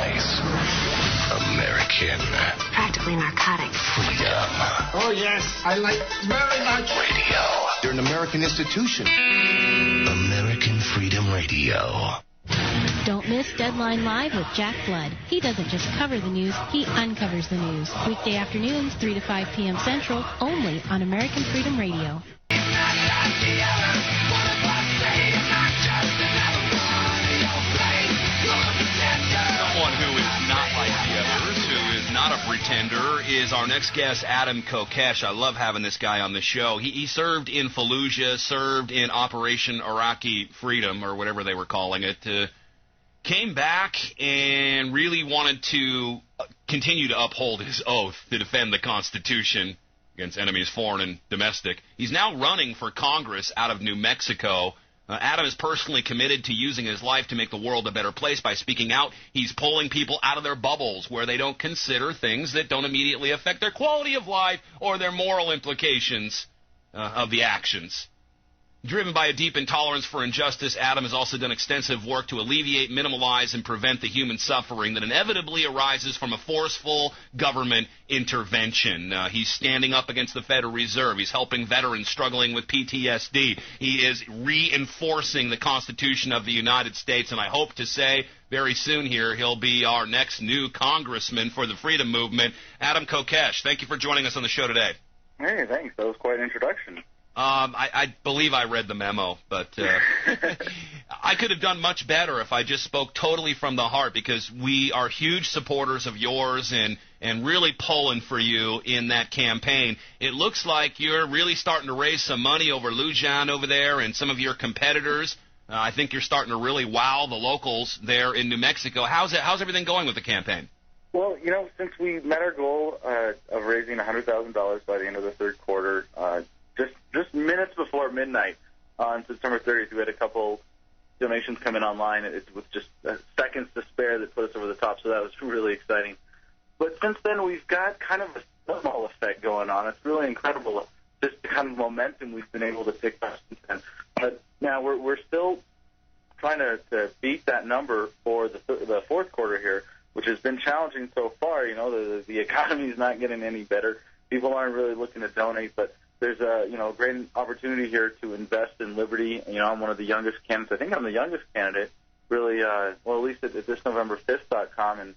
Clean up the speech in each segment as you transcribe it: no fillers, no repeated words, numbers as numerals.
nice. American. Practically narcotic. Freedom. Oh, yes, I like very much. Radio. You're an American institution. American Freedom Radio. Don't miss Deadline Live with Jack Flood. He doesn't just cover the news, he uncovers the news. Weekday afternoons, 3 to 5 p.m. Central, only on American Freedom Radio. Someone who is not like the others, who is not a pretender, is our next guest, Adam Kokesh. I love having this guy on the show. He served in Fallujah, served in Operation Iraqi Freedom, or whatever they were calling it, came back and really wanted to continue to uphold his oath to defend the Constitution against enemies foreign and domestic. He's now running for Congress out of New Mexico. Adam is personally committed to using his life to make the world a better place by speaking out. He's pulling people out of their bubbles where they don't consider things that don't immediately affect their quality of life or their moral implications of the actions. Driven by a deep intolerance for injustice, Adam has also done extensive work to alleviate, minimalize, and prevent the human suffering that inevitably arises from a forceful government intervention. He's standing up against the Federal Reserve. He's helping veterans struggling with PTSD. He is reinforcing the Constitution of the United States, and I hope to say very soon here he'll be our next new congressman for the Freedom Movement. Adam Kokesh, thank you for joining us on the show today. Hey, thanks. That was quite an introduction. I believe I read the memo, but I could have done much better if I just spoke totally from the heart, because we are huge supporters of yours and really pulling for you in that campaign. It looks like you're really starting to raise some money over Lujan over there and some of your competitors. I think you're starting to really wow the locals there in New Mexico. How's everything going with the campaign? Well, since we met our goal of raising $100,000 by the end of the third quarter, just minutes before midnight on September 30th, we had a couple donations come in online. It was just seconds to spare that put us over the top, so that was really exciting. But since then, we've got kind of a snowball effect going on. It's really incredible, just the kind of momentum we've been able to pick up since then. But now we're still trying to beat that number for the fourth quarter here, which has been challenging so far. The economy is not getting any better. People aren't really looking to donate, but there's a great opportunity here to invest in liberty. I'm one of the youngest candidates. I think I'm the youngest candidate, really. At least at thisNovemberFifth.com, and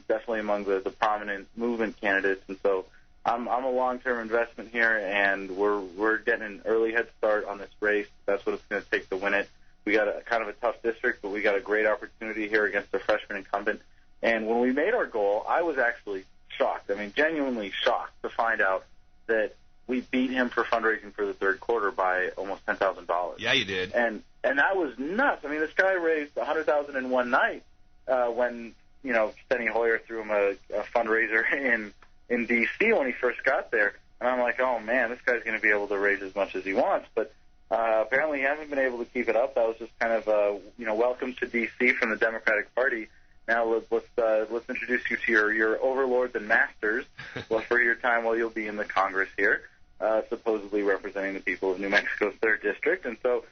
definitely among the prominent movement candidates. And so I'm a long-term investment here, and we're getting an early head start on this race. That's what it's going to take to win it. We got a kind of a tough district, but we got a great opportunity here against a freshman incumbent. And when we made our goal, I was actually shocked. I mean, genuinely shocked to find out that we beat him for fundraising for the third quarter by almost $10,000. Yeah, you did. And that was nuts. I mean, this guy raised $100,000 in one night when Steny Hoyer threw him a fundraiser in D.C. when he first got there. And I'm like, oh man, this guy's going to be able to raise as much as he wants. But apparently, he hasn't been able to keep it up. That was just kind of welcome to D.C. from the Democratic Party. Now let's introduce you to your overlords and masters. Well, for your time while you'll be in the Congress here, supposedly representing the people of New Mexico's 3rd District. And so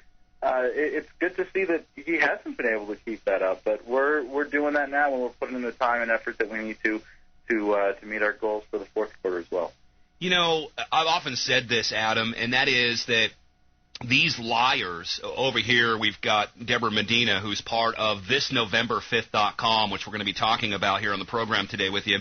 it's good to see that he hasn't been able to keep that up. But we're doing that now, and we're putting in the time and effort that we need to meet our goals for the fourth quarter as well. I've often said this, Adam, and that is that these liars over here, we've got Deborah Medina, who's part of thisNovemberFifth.com, which we're going to be talking about here on the program today with you,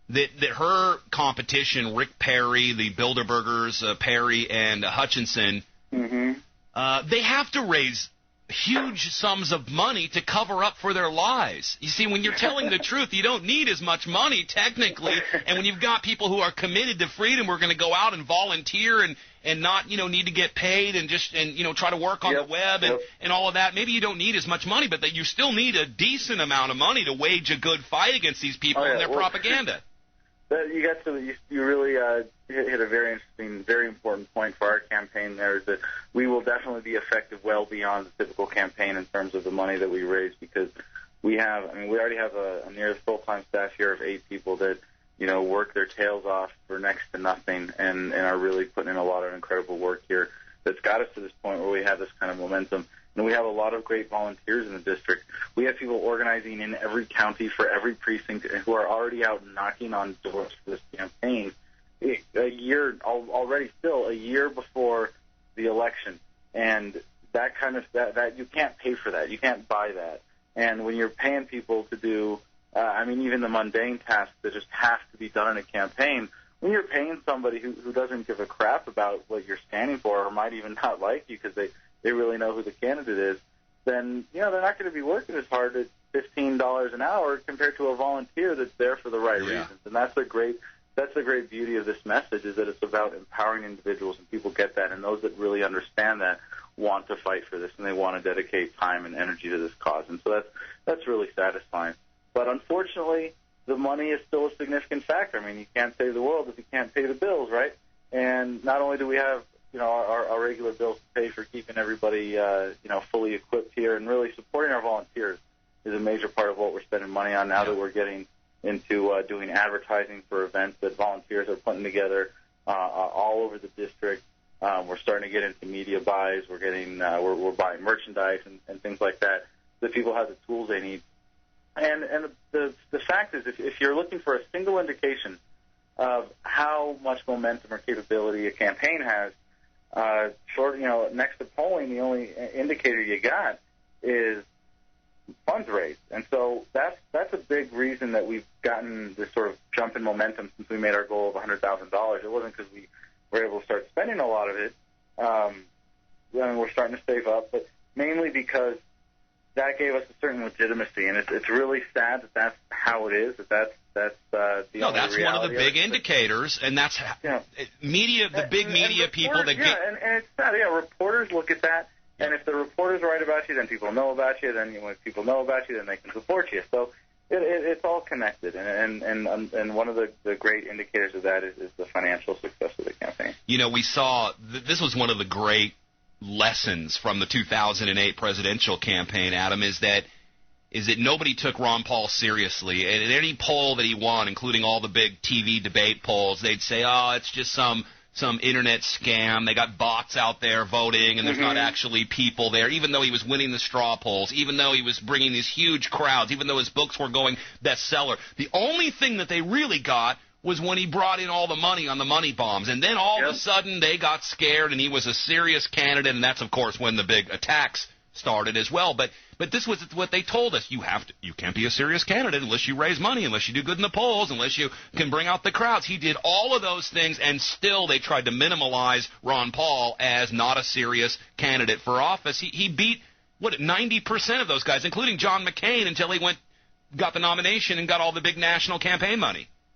that her competition, Rick Perry, the Bilderbergers, Perry and Hutchinson, they have to raise huge sums of money to cover up for their lies. You see, when you're telling the truth, you don't need as much money technically, and when you've got people who are committed to freedom, we're going to go out and volunteer and not need to get paid and try to work on the web and all of that. Maybe you don't need as much money, but that you still need a decent amount of money to wage a good fight against these people and their propaganda. You really hit a very interesting, very important point for our campaign there, is that we will definitely be effective well beyond the typical campaign in terms of the money that we raise, because we already have a near full-time staff here of 8 people that work their tails off for next to nothing and are really putting in a lot of incredible work here that's got us to this point where we have this kind of momentum. And we have a lot of great volunteers in the district. We have people organizing in every county for every precinct who are already out knocking on doors for this campaign a year before the election. And that kind of that you can't pay for that. You can't buy that. And when you're paying people to do, even the mundane tasks that just have to be done in a campaign, when you're paying somebody who doesn't give a crap about what you're standing for or might even not like you because they really know who the candidate is, then, they're not going to be working as hard at $15 an hour compared to a volunteer that's there for the right reasons. And that's the great beauty of this message, is that it's about empowering individuals, and people get that, and those that really understand that want to fight for this, and they want to dedicate time and energy to this cause. And so that's really satisfying. But unfortunately, the money is still a significant factor. You can't save the world if you can't pay the bills, right? And not only do we have our regular bills to pay for keeping everybody fully equipped here, and really supporting our volunteers is a major part of what we're spending money on now that we're getting into doing advertising for events that volunteers are putting together all over the district. We're starting to get into media buys. We're buying merchandise and things like that people have the tools they need. And the fact is, if you're looking for a single indication of how much momentum or capability a campaign has, next to polling, the only indicator you got is funds raised. And so that's a big reason that we've gotten this sort of jump in momentum since we made our goal of $100,000. It wasn't because we were able to start spending a lot of it. We're starting to save up, but mainly because that gave us a certain legitimacy, and it's really sad that that's how it is. That's the only that's reality. one of the big indicators, and that's media. The big media people that get and it's sad. Yeah, reporters look at that, and if the reporters write about you, then people know about you. Then when people know about you, then they can support you. So it's all connected, and one of the great indicators of that is the financial success of the campaign. We saw this was one of the great lessons from the 2008 presidential campaign, Adam, is that nobody took Ron Paul seriously. And at any poll that he won, including all the big TV debate polls, they'd say, it's just some internet scam. They got bots out there voting, and there's not actually people there, even though he was winning the straw polls, even though he was bringing these huge crowds, even though his books were going bestseller. The only thing that they really got was when he brought in all the money on the money bombs. And then all of a sudden they got scared, and he was a serious candidate, and that's, of course, when the big attacks started as well. But this was what they told us. You can't be a serious candidate unless you raise money, unless you do good in the polls, unless you can bring out the crowds. He did all of those things, and still they tried to minimalize Ron Paul as not a serious candidate for office. He beat, 90% of those guys, including John McCain, until he got the nomination and got all the big national campaign money.